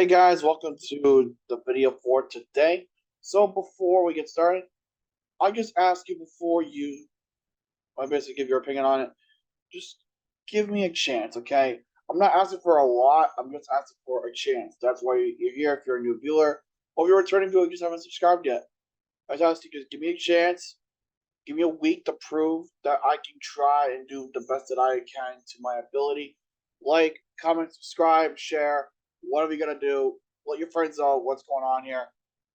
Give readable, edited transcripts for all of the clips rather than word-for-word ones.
Hey guys, welcome to the video for today. So before we get started, I just ask you I basically give your opinion on it. Just give me a chance, okay? I'm not asking for a lot. I'm just asking for a chance. That's why you're here. If you're a new viewer, or if you're a returning viewer, you just haven't subscribed yet. I just ask you just give me a chance. Give me a week to prove that I can try and do the best that I can to my ability. Like, comment, subscribe, share, whatever you're gonna do. Let your friends know what's going on here.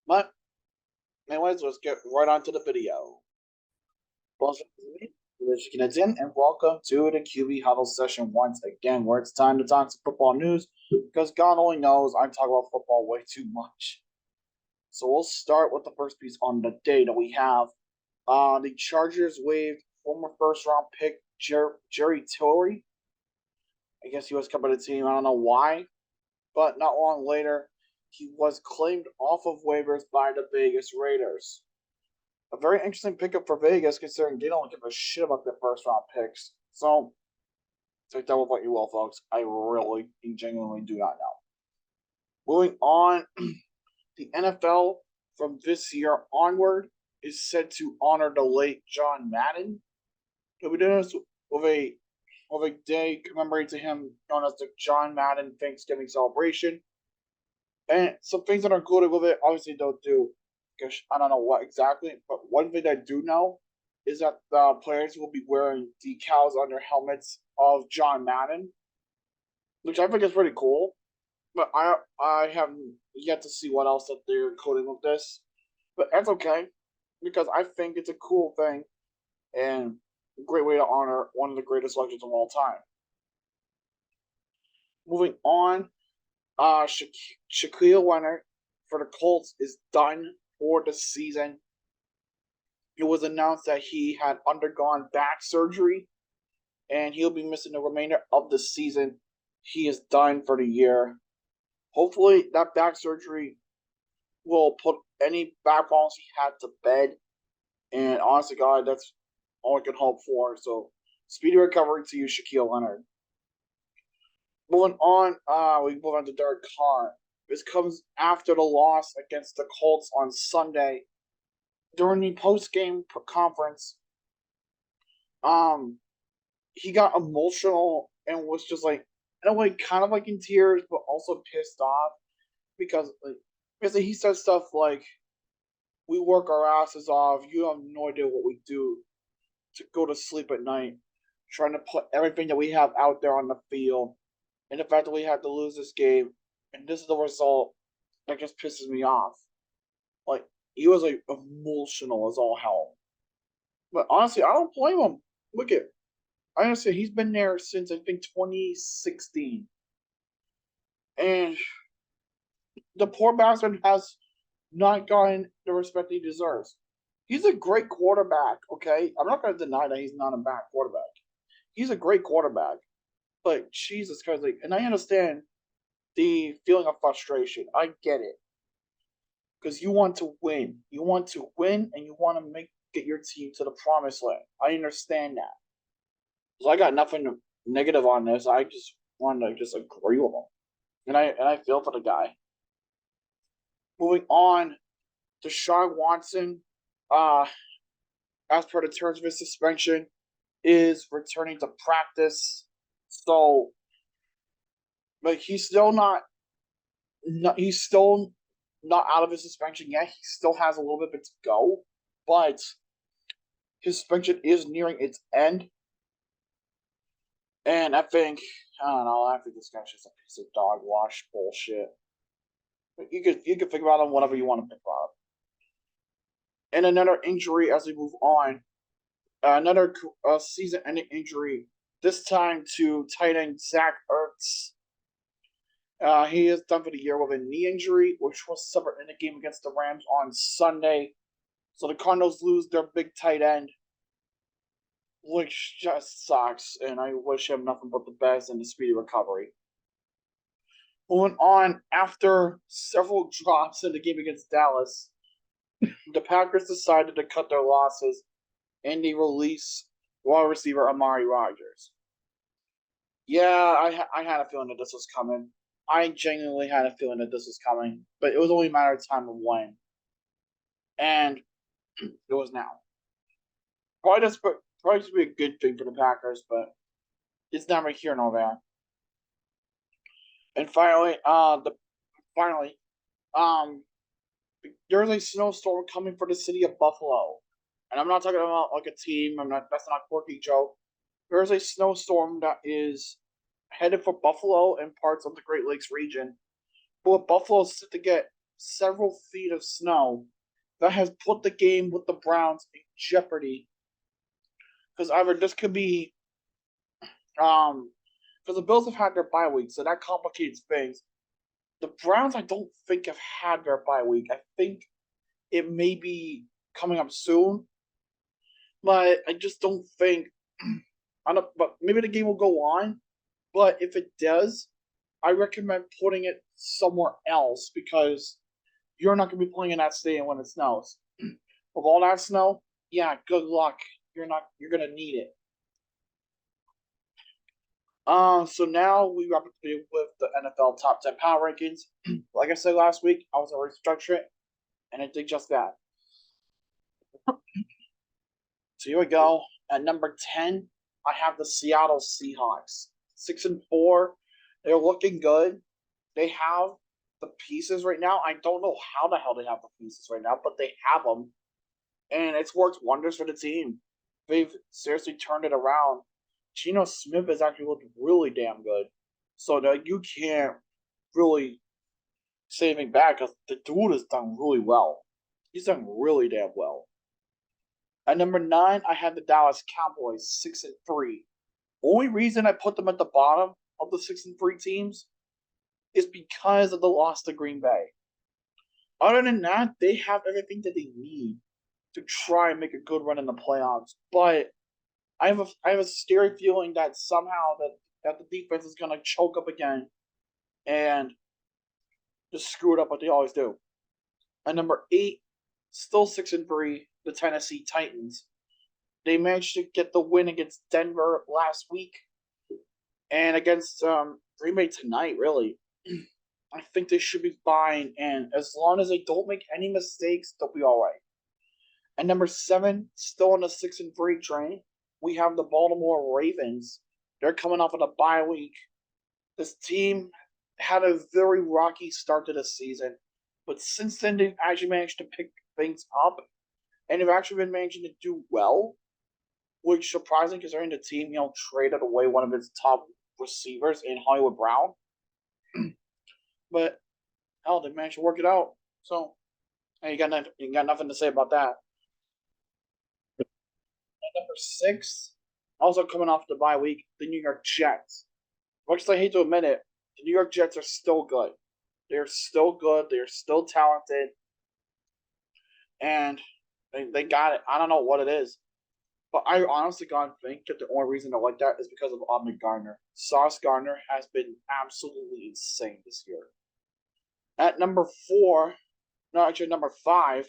But anyways, let's get right on to the video. And welcome to the QB Huddle session once again, where it's time to talk some football news because God only knows I talk about football way too much. So we'll start with the first piece on the day that we have. The Chargers waived former first round pick Jerry Tillery. I guess he was coming to the team. I don't know why, but not long later, he was claimed off of waivers by the Vegas Raiders. A very interesting pickup for Vegas, considering they don't give a shit about their first round picks. So take that with what you will, folks. I really, genuinely do not know. Moving on, the NFL from this year onward is said to honor the late John Madden. They'll be doing this with a day commemorating to him known as the John Madden Thanksgiving Celebration. And some things that are included with it, obviously don't do, because I don't know what exactly, but one thing I do know is that the players will be wearing decals on their helmets of John Madden, which I think is pretty cool. But I have yet to see what else that they're including with this. But that's okay, because I think it's a cool thing and a great way to honor one of the greatest legends of all time. Moving on, Shaquille Leonard for the Colts is done for the season. It was announced that he had undergone back surgery and he'll be missing the remainder of the season. He is done for the year. Hopefully, that back surgery will put any back problems he had to bed. And honestly, God, that's all I can hope for. So, speedy recovery to you, Shaquille Leonard. Moving on, we move on to Derek Carr. This comes after the loss against the Colts on Sunday. During the post-game conference, he got emotional and was just like, in a way, kind of like in tears, but also pissed off because, basically, he said stuff like, "We work our asses off. You have no idea what we do to go to sleep at night, trying to put everything that we have out there on the field, and the fact that we had to lose this game, and this is the result that just pisses me off." Like, he was like emotional as all hell. But honestly, I don't blame him. Look at, I understand he's been there since I think 2016, and the poor bastard has not gotten the respect he deserves. He's a great quarterback. Okay, I'm not going to deny that he's not a bad quarterback. He's a great quarterback, but Jesus Christ, like, and I understand the feeling of frustration. I get it because you want to win. You want to win, and you want to get your team to the promised land. I understand that. So I got nothing negative on this. I just want to just agree with him, and I feel for the guy. Moving on, Deshaun Watson, as per the terms of his suspension, is returning to practice. So, but he's still he's still not out of his suspension yet. He still has a little bit to go, but his suspension is nearing its end. And I think, I don't know, I think this guy's just a piece of dog wash bullshit. But you could think about him whatever you want to think about him. And another injury as we move on, another season-ending injury. This time to tight end Zach Ertz. He is done for the year with a knee injury, which was suffered in the game against the Rams on Sunday. So the Cardinals lose their big tight end, which just sucks. And I wish him nothing but the best and a speedy recovery. Moving on, after several drops in the game against Dallas, the Packers decided to cut their losses and they release wide receiver Amari Rodgers. Yeah, I had a feeling that this was coming. I genuinely had a feeling that this was coming, but it was only a matter of time of when, and it was now. Probably just be a good thing for the Packers, but it's never here nor there. And finally, um, there's a snowstorm coming for the city of Buffalo, and I'm not talking about like a team. I'm not. That's not a quirky joke. There's a snowstorm that is headed for Buffalo and parts of the Great Lakes region. But Buffalo is set to get several feet of snow that has put the game with the Browns in jeopardy. Because either this could be because the Bills have had their bye week, so that complicates things. The Browns, I don't think, have had their bye week. I think it may be coming up soon, but I just don't think. I don't, but maybe the game will go on. But if it does, I recommend putting it somewhere else because you're not going to be playing in that stadium when it snows. With all that snow, yeah, good luck. You're not. You're going to need it. So now we wrap up with the NFL top 10 power rankings. Like I said last week, I was going to restructure it, and I did just that. So here we go. At number 10, I have the Seattle Seahawks. 6-4. They're looking good. They have the pieces right now. I don't know how the hell they have the pieces right now, but they have them. And it's worked wonders for the team. They've seriously turned it around. Geno Smith has actually looked really damn good. So that you can't really say anything bad because the dude has done really well. He's done really damn well. At number 9, I have the Dallas Cowboys, 6-3. Only reason I put them at the bottom of the 6-3 teams is because of the loss to Green Bay. Other than that, they have everything that they need to try and make a good run in the playoffs. But I have a scary feeling that somehow that the defense is gonna choke up again and just screw it up like they always do. At number 8, still 6-3, the Tennessee Titans. They managed to get the win against Denver last week and against Green Bay tonight, really. I think they should be fine, and as long as they don't make any mistakes, they'll be all right. And number 7, still on the 6-3 train, we have the Baltimore Ravens. They're coming off of a bye week. This team had a very rocky start to the season, but since then they've actually managed to pick things up, and they've actually been managing to do well, which surprising considering the team, traded away one of its top receivers in Hollywood Brown. But hell, they managed to work it out. So, and you got nothing to say about that. And number 6, also coming off the bye week, the New York Jets. Much as I hate to admit it, the New York Jets are still good. They're still good. They're still talented. And they got it. I don't know what it is. But I honestly God think that the only reason I like that is because of Ahmed Gardner. Sauce Gardner has been absolutely insane this year. At number 4, no, actually number 5,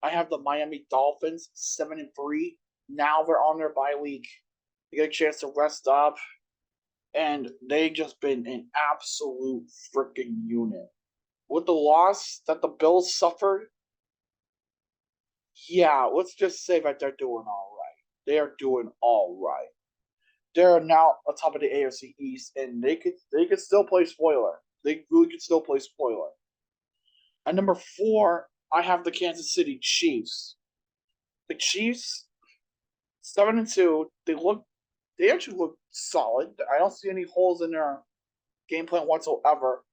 I have the Miami Dolphins, 7-3. Now they're on their bye week. They get a chance to rest up. And they just been an absolute freaking unit. With the loss that the Bills suffered, yeah, let's just say that they're doing all right. They are doing all right. They're now atop of the AFC East, and they could still play spoiler. They really could still play spoiler. At number 4, I have the Kansas City Chiefs. The Chiefs, 7-2. They actually look solid. I don't see any holes in their game plan whatsoever.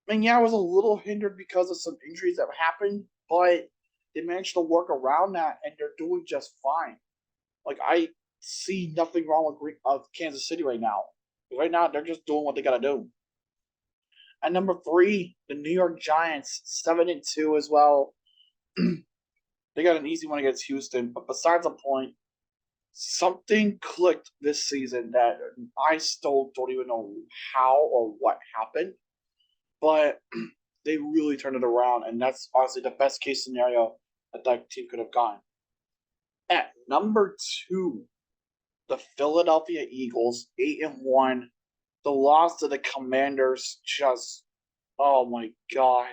I mean, yeah, I was a little hindered because of some injuries that happened, but they managed to work around that, and they're doing just fine. Like, I see nothing wrong with Kansas City right now. Right now, they're just doing what they got to do. At number 3, the New York Giants, 7-2 as well. They got an easy one against Houston, but besides the point, something clicked this season that I still don't even know how or what happened, but they really turned it around, and that's honestly the best case scenario that team could have gone. At number 2, the Philadelphia Eagles, 8-1. The loss to the Commanders just, oh my god.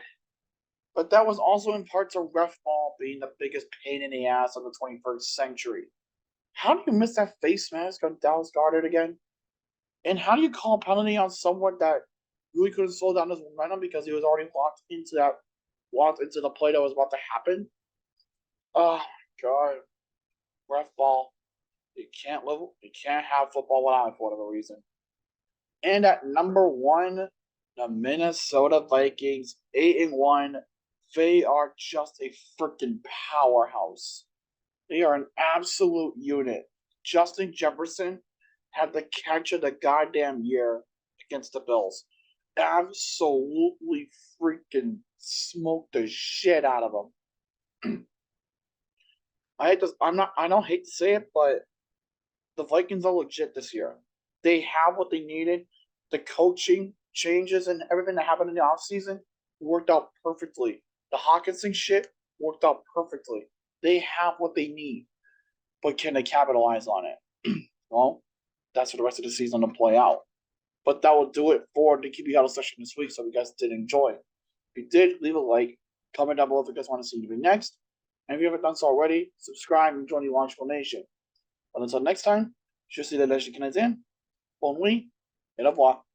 But that was also in part to ref ball being the biggest pain in the ass of the 21st century. How do you miss that face mask on Dallas Goddard again? And how do you call a penalty on someone that really couldn't slow down his momentum because he was already locked into the play that was about to happen? Oh my god. Ref ball. You can't have football without it for whatever reason. And at number one, the Minnesota Vikings, 8-1. They are just a freaking powerhouse. They are an absolute unit. Justin Jefferson had the catch of the goddamn year against the Bills. Absolutely freaking smoked the shit out of them. I don't hate to say it, but the Vikings are legit this year. They have what they needed. The coaching changes and everything that happened in the offseason worked out perfectly. The Hawkinson shit worked out perfectly. They have what they need, but can they capitalize on it? Well, that's for the rest of the season to play out. But that will do it for the Keep You Huddle session this week. So if you guys did enjoy, if you did, leave a like, comment down below if you guys want to see me next. And if you haven't done so already, subscribe and join the Launchable Nation. But until next time, je suis le Canadien. Bonne nuit et au revoir.